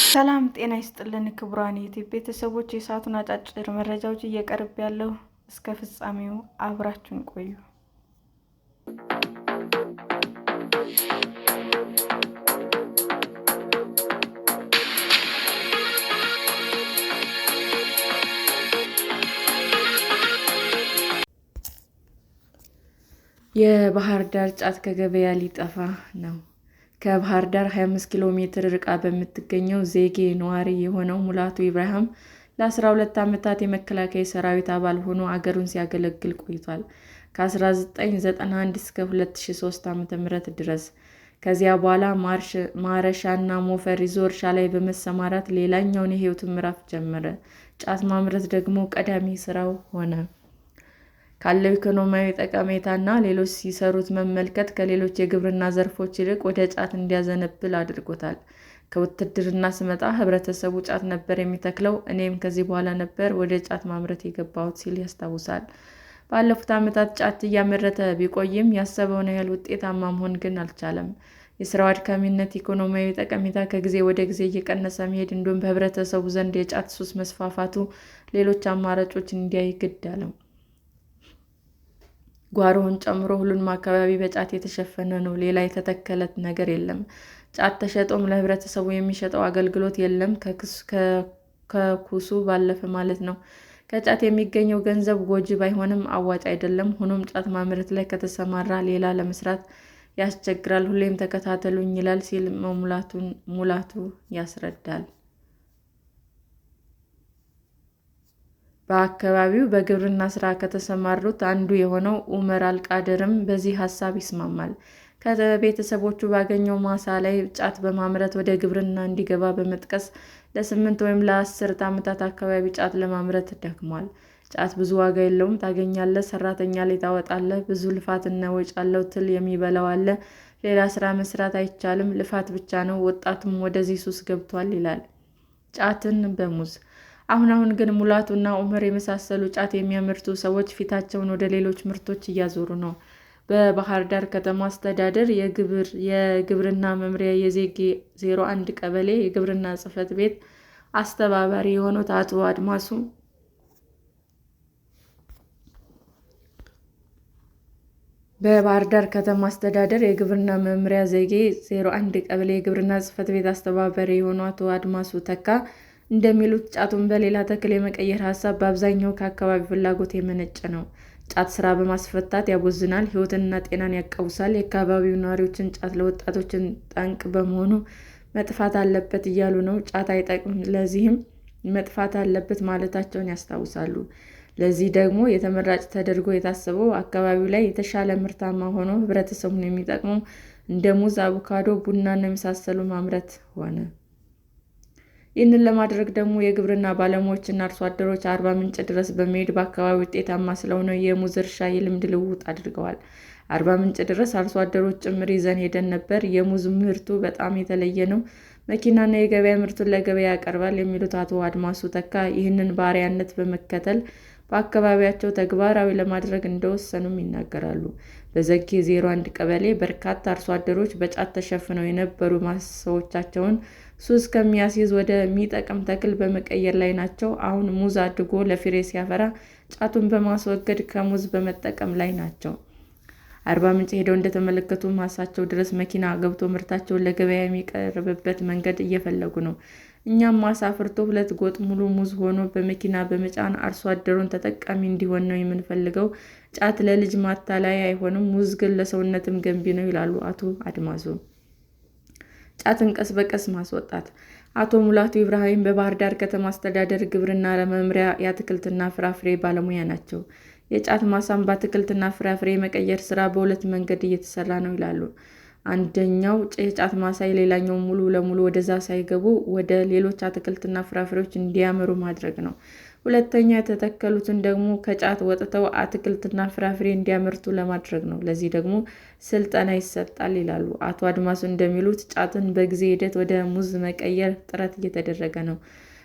ሰላም ጤና ይስጥልን ክቡራን የዩቲዩብ ቤተሰቦች፣ የሰዓቱን አጫጭር መረጃዎች እየቀርብ ያለው እስከ ፍጻሜው አብራችሁን ቆዩ። የባህር ዳር ጫት ከገበያ ሊጠፋ ነው። ከባህር ዳር 25 ኪሎ ሜትር ርቃ በምትገኘው ዜጌ ነዋሪ የሆነው ሙላቱ ኢብራሂም ለ12 ዓመታት የመከላከያ ሰራዊት አባል ሆኖ አገሩን ሲያገለግል ቆይቷል። ከ1991 እስከ 2003 ዓ.ም ድረስ። ከዚያ በኋላ ማረሻና ሞፈር ይዞ እርሻ ላይ በመሰማራት ሌላኛውን የህይወት ምዕራፍ ጀመረ። ጫት ማምረት ደግሞ ቀዳሚ ስራው ሆነ። ካለው ኢኮኖሚያዊ ጠቀሜታና ሌሎች ሲሰሩት መመልከት ከሌሎች የግብርና ዘርፎች ይልቅ ወደ ጫት እንዲያዘነብል አድርጎታል። ከውትድርና ስመጣ ህብረተሰቡ ጫት ነበር የሚተክለው፣ እኔም ከዚህ በኋላ ነበር ወደ ጫት ማምረት የገባሁት ሲል ያስታውሳል። ባለፉት ዓመታት ጫት እያመረተ ቢቆይም ያሰበውን ያህል ውጤታማ መሆን ግን አልቻለም። የስራው አድካሚነት፣ ኢኮኖሚያዊ ጠቀሜታ ከጊዜ ወደ ጊዜ እየቀነሰ መሄድ እንዲሁም በህብረተሰቡ ዘንድ የጫት ሱስ መስፋፋቱ ሌሎች አማራጮችን እንዲያይ ግድ አለው። ጓሮውን ጨምሮ ሁሉንም አካባቢ በጫት የተሸፈነ ነው። ሌላ የተተከለ ነገር የለም። ጫት ተሸጦም ለህብረተሰቡ የሚሰጠው አገልግሎት የለም፣ ከኩሱ ባለፈ ማለት ነው። ከጫት የሚገኘው ገንዘብ ጎጂ ባይሆንም አዋጭ አይደለም። ሆኖም ጫት ማምረት ላይ ከተሰማራ ሌላ ለመስራት ያስቸግራል። ሁሌም ተከታተሉኝ ይላል ሲል ሙላቱ ያስረዳል። በአካባቢው በግብርና ስራ ከተሰማሩት አንዱ የሆነው ኡመር አልቃድርም በዚህ ሀሳብ ይስማማል። ከቤተሰቦቹ ባገኘው ማሳ ላይ ጫት በማምረት ወደ ግብርና እንዲገባ በመጥቀስ ለ8 ወይም ለ10 ዓመታት አካባቢ ጫት ለማምረት ደክሟል። ጫት ብዙ ዋጋ የለውም። ታገኛለህ፣ ሰራተኛ ላይ ታወጣለህ፣ ብዙ ልፋትና ወጪ አለው፣ ትል የሚበላው አለ። ሌላ ስራ መስራት አይቻልም፣ ልፋት ብቻ ነው። ወጣቱም ወደዚህ ሱስ ገብቷል ይላል። ጫትን በሙዝ አሁን ግን ሙላቱ እና ኡመር የመሳሰሉ ጫት የሚያመርቱ ሰዎች ፊታቸውን ወደ ሌሎች ምርቶች እያዞሩ ነው። በባህር ዳር ከተማ አስተዳደር የግብርና መምሪያ የዜጌ 01 ቀበሌ የግብርና ጽሕፈት ቤት አስተባባሪ የሆኑት አቶ አድማሱ በባህር ዳር ከተማ አስተዳደር የግብርና መምሪያ ዜጌ 01 ቀበሌ የግብርና ጽሕፈት ቤት አስተባባሪ የሆኑ አቶ አድማሱ ተካ እንደሚሉት ጫቱን በሌላ ተክል የመቀየር ሀሳብ በአብዛኛው ከአካባቢው ፍላጎት የመነጨ ነው። ጫት ስራ በማስፈታት ያቦዝናል፣ ሕይወትንና ጤናን ያቃውሳል። የአካባቢው ነዋሪዎችን ጫት ለወጣቶች ጠንቅ በመሆኑ መጥፋት አለበት እያሉ ነው። ጫት አይጠቅምም፣ ለዚህም መጥፋት አለበት ማለታቸውን ያስታውሳሉ። ለዚህ ደግሞ የተመራጭ ተደርጎ የታሰበው አካባቢው ላይ የተሻለ ምርታማ ሆኖ ህብረተሰቡን የሚጠቅሙ እንደ ሙዝ፣ አቮካዶ፣ ቡናና የመሳሰሉ ማምረት ሆነ። ይህንን ለማድረግ ደግሞ የግብርና ባለሙያዎችና አርሶ አደሮች አርባ ምንጭ ድረስ በመሄድ በአካባቢው ውጤታማ ስለሆነ የሙዝ እርሻ የልምድ ልውውጥ አድርገዋል። አርባ ምንጭ ድረስ አርሶ አደሮች ጭምር ይዘን ሄደን ነበር። የሙዝ ምርቱ በጣም የተለየ ነው። መኪናና የገበያ ምርቱን ለገበያ ያቀርባል የሚሉት አቶ አድማሱ ተካ ይህንን በአርአያነት በመከተል በአካባቢያቸው ተግባራዊ ለማድረግ እንደወሰኑም ይናገራሉ። በዘጌ 01 ቀበሌ በርካታ አርሶ አደሮች በጫት ተሸፍነው የነበሩ ማሳዎቻቸውን ሱስ ከሚያስይዝ ወደ ሚጠቅም ተክል በመቀየር ላይ ናቸው። አሁን ሙዝ አድጎ ለፍሬ ሲያፈራ ጫቱን በማስወገድ ከሙዝ በመጠቀም ላይ ናቸው። አርባ ምንጭ ሄደው እንደተመለከቱ ማሳቸው ድረስ መኪና ገብቶ ምርታቸውን ለገበያ የሚቀርብበት መንገድ እየፈለጉ ነው። እኛም ማሳ አፍርቶ 2 ጎጥ ሙሉ ሙዝ ሆኖ በመኪና በመጫን አርሶ አደሩን ተጠቃሚ እንዲሆን ነው የምንፈልገው። ጫት ለልጅ ማታለያ አይሆንም፣ ሙዝ ግን ለሰውነትም ገንቢ ነው ይላሉ አቶ አድማሱ። ጫትን ቀስ በቀስ ማስወጣት። አቶ ሙላቱ ኢብራሂም በባህር ዳር ከተማ አስተዳደር ግብርና መምሪያ የአትክልትና ፍራፍሬ ባለሙያ ናቸው። የጫት ማሳን በአትክልትና ፍራፍሬ የመቀየር ስራ በሁለት መንገድ እየተሰራ ነው ይላሉ። አንደኛው የጫት ማሳ ሌላኛው ሙሉ ለሙሉ ወደዛ ሳይገቡ ወደ ሌሎች አትክልትና ፍራፍሬዎች እንዲያመሩ ማድረግ ነው። ሁለተኛ የተተከሉትን ደግሞ ከጫት ወጥተው አትክልትና ፍራፍሬ እንዲያመርቱ ለማድረግ ነው። ለዚህ ደግሞ ስልጠና ይሰጣል ይላሉ አቶ አድማሱ። እንደሚሉት ጫትን በጊዜ ሂደት ወደ ሙዝ መቀየር ጥረት እየተደረገ ነው።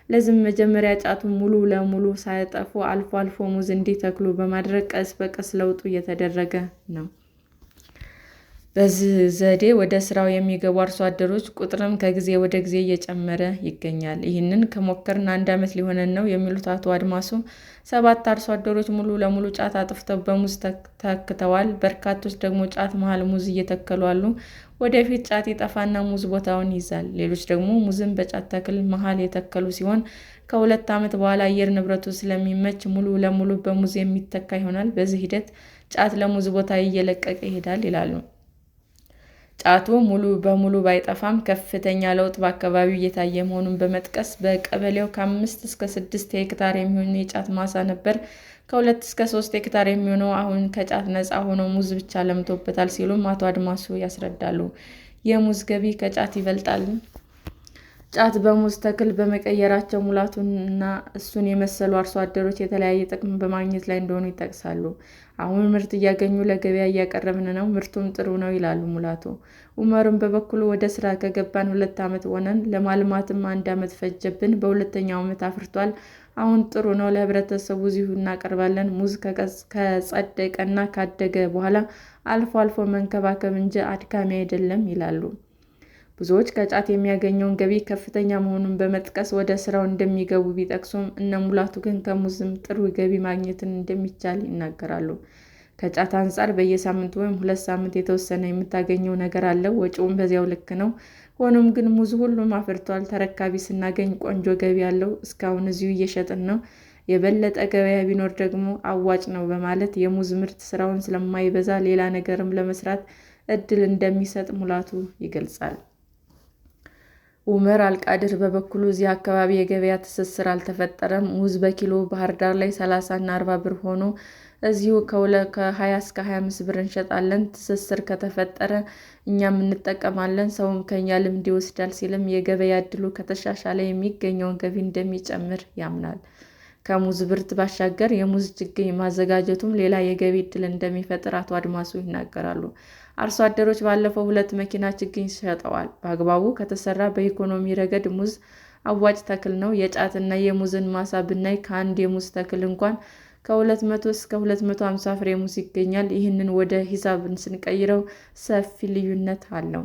ለዚህም መጀመሪያ ጫቱን ሙሉ ለሙሉ ሳያጠፉ አልፎ አልፎ ሙዝ እንዲተክሉ በማድረግ ቀስ በቀስ ለውጡ እየተደረገ ነው። በዚህ ዘዴ ወደ ስራው የሚገቡ አርሶ አደሮች ቁጥርም ከጊዜ ወደ ጊዜ እየጨመረ ይገኛል። ይህንን ከሞከርን 1 ዓመት ሊሆነን ነው የሚሉት አቶ አድማሱ 7 አርሶ አደሮች ሙሉ ለሙሉ ጫት አጥፍተው በሙዝ ተክተዋል። በርካቶች ደግሞ ጫት መሃል ሙዝ እየተከሉ አሉ። ወደፊት ጫት ይጠፋና ሙዝ ቦታውን ይይዛል። ሌሎች ደግሞ ሙዝን በጫት ተክል መሃል የተከሉ ሲሆን ከ2 ዓመት በኋላ አየር ንብረቱ ስለሚመች ሙሉ ለሙሉ በሙዝ የሚተካ ይሆናል። በዚህ ሂደት ጫት ለሙዝ ቦታ እየለቀቀ ይሄዳል ይላሉ። ጫቱ ሙሉ በሙሉ ባይጠፋም ከፍተኛ ለውጥ በአካባቢው እየታየ መሆኑን በመጥቀስ በቀበሌው ከ5 እስከ 6 ሄክታር የሚሆን የጫት ማሳ ነበር። ከ2 እስከ 3 ሄክታር የሚሆነው አሁን ከጫት ነፃ ሆኖ ሙዝ ብቻ ለምቶበታል ሲሉም አቶ አድማሱ ያስረዳሉ። የሙዝ ገቢ ከጫት ይበልጣል? ጫት በሙዝ ተክል በመቀየራቸው ሙላቱና እሱን የመሰሉ አርሶ አደሮች የተለያየ ጥቅም በማግኘት ላይ እንደሆኑ ይጠቅሳሉ። አሁን ምርት እያገኙ ለገበያ እያቀረብን ነው፣ ምርቱም ጥሩ ነው ይላሉ ሙላቱ። ኡመርም በበኩሉ ወደ ስራ ከገባን 2 ዓመት ሆነን፣ ለማልማትም 1 ዓመት ፈጀብን። በሁለተኛው ዓመት አፍርቷል። አሁን ጥሩ ነው፣ ለህብረተሰቡ እዚሁ እናቀርባለን። ሙዝ ከጸደቀና ካደገ በኋላ አልፎ አልፎ መንከባከብ እንጂ አድካሚ አይደለም ይላሉ። ብዙዎች ከጫት የሚያገኘውን ገቢ ከፍተኛ መሆኑን በመጥቀስ ወደ ስራው እንደሚገቡ ቢጠቅሱም እነ ሙላቱ ግን ከሙዝም ጥሩ ገቢ ማግኘትን እንደሚቻል ይናገራሉ። ከጫት አንጻር በየሳምንቱ ወይም 2 ሳምንት የተወሰነ የምታገኘው ነገር አለ። ወጪውም በዚያው ልክ ነው። ሆኖም ግን ሙዝ ሁሉም አፍርቷል። ተረካቢ ስናገኝ ቆንጆ ገቢ አለው። እስካሁን እዚሁ እየሸጥን ነው። የበለጠ ገበያ ቢኖር ደግሞ አዋጭ ነው በማለት የሙዝ ምርት ስራውን ስለማይበዛ ሌላ ነገርም ለመስራት እድል እንደሚሰጥ ሙላቱ ይገልጻል። ኡመር አልቃድር በበኩሉ እዚህ አካባቢ የገበያ ትስስር አልተፈጠረም። ሙዝ በኪሎ ባህር ዳር ላይ 30 እና 40 ብር ሆኖ እዚሁ ከ20 እስከ 25 ብር እንሸጣለን። ትስስር ከተፈጠረ እኛም እንጠቀማለን፣ ሰውም ከኛ ልምድ ይወስዳል ሲልም የገበያ እድሉ ከተሻሻለ የሚገኘውን ገቢ እንደሚጨምር ያምናል። ከሙዝ ምርት ባሻገር የሙዝ ችግኝ ማዘጋጀቱም ሌላ የገቢ እድል እንደሚፈጥር አቶ አድማሱ ይናገራሉ። አርሶ አደሮች ባለፈው 2 መኪና ችግኝ ሸጠዋል። በአግባቡ ከተሰራ በኢኮኖሚ ረገድ ሙዝ አዋጭ ተክል ነው። የጫትና የሙዝን ማሳ ብናይ ከአንድ የሙዝ ተክል እንኳን ከ200 እስከ 250 ፍሬ ሙዝ ይገኛል። ይህንን ወደ ሂሳብ ስንቀይረው ሰፊ ልዩነት አለው።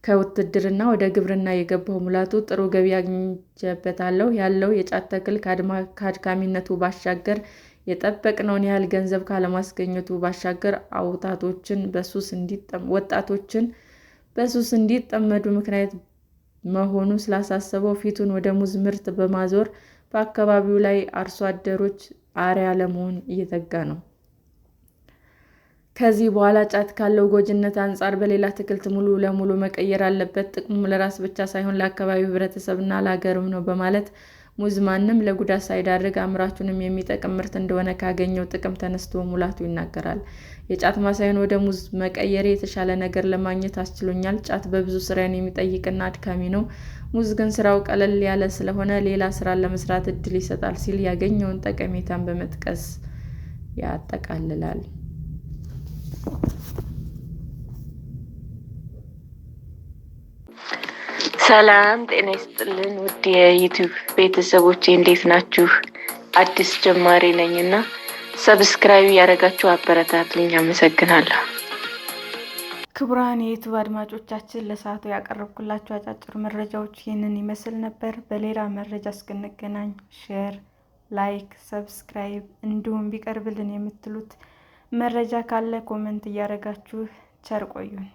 ከውትድርና ወደ ግብርና የገባው ሙላቱ ጥሩ ገቢ አግኝቼበታለሁ ያለው የጫት ተክል ከአድካሚነቱ ባሻገር የጠበቅነውን ያህል ገንዘብ ካለማስገኘቱ ባሻገር ወጣቶችን በሱስ እንዲጠመዱ ምክንያት መሆኑ ስላሳሰበው ፊቱን ወደ ሙዝ ምርት በማዞር በአካባቢው ላይ አርሶ አደሮች አርአያ ለመሆን እየተጋ ነው። ከዚህ በኋላ ጫት ካለው ጎጂነት አንጻር በሌላ አትክልት ሙሉ ለሙሉ መቀየር አለበት። ጥቅሙ ለራስ ብቻ ሳይሆን ለአካባቢው ህብረተሰብና ለሀገርም ነው በማለት ሙዝ ማንም ለጉዳት ሳይዳርግ አምራቹንም የሚጠቅም ምርት እንደሆነ ካገኘው ጥቅም ተነስቶ ሙላቱ ይናገራል። የጫት ማሳዬን ወደ ሙዝ መቀየሬ የተሻለ ነገር ለማግኘት አስችሎኛል። ጫት በብዙ ስራን የሚጠይቅና አድካሚ ነው። ሙዝ ግን ስራው ቀለል ያለ ስለሆነ ሌላ ስራን ለመስራት እድል ይሰጣል ሲል ያገኘውን ጠቀሜታን በመጥቀስ ያጠቃልላል። ሰላም ጤና ይስጥልን ውድ የዩቲዩብ ቤተሰቦቼ እንዴት ናችሁ? አዲስ ጀማሪ ነኝና ሰብስክራይብ ያደረጋችሁ አበረታቱኝ። አመሰግናለሁ። ክቡራን የዩቲዩብ አድማጮቻችን ለሰዓቱ ያቀረብኩላችሁ አጫጭር መረጃዎች ይህንን ይመስል ነበር። በሌላ መረጃ እስክንገናኝ ሼር፣ ላይክ፣ ሰብስክራይብ እንዲሁም ቢቀርብልን የምትሉት መረጃ ካለ ኮሜንት እያደረጋችሁ ቸር ቆዩን።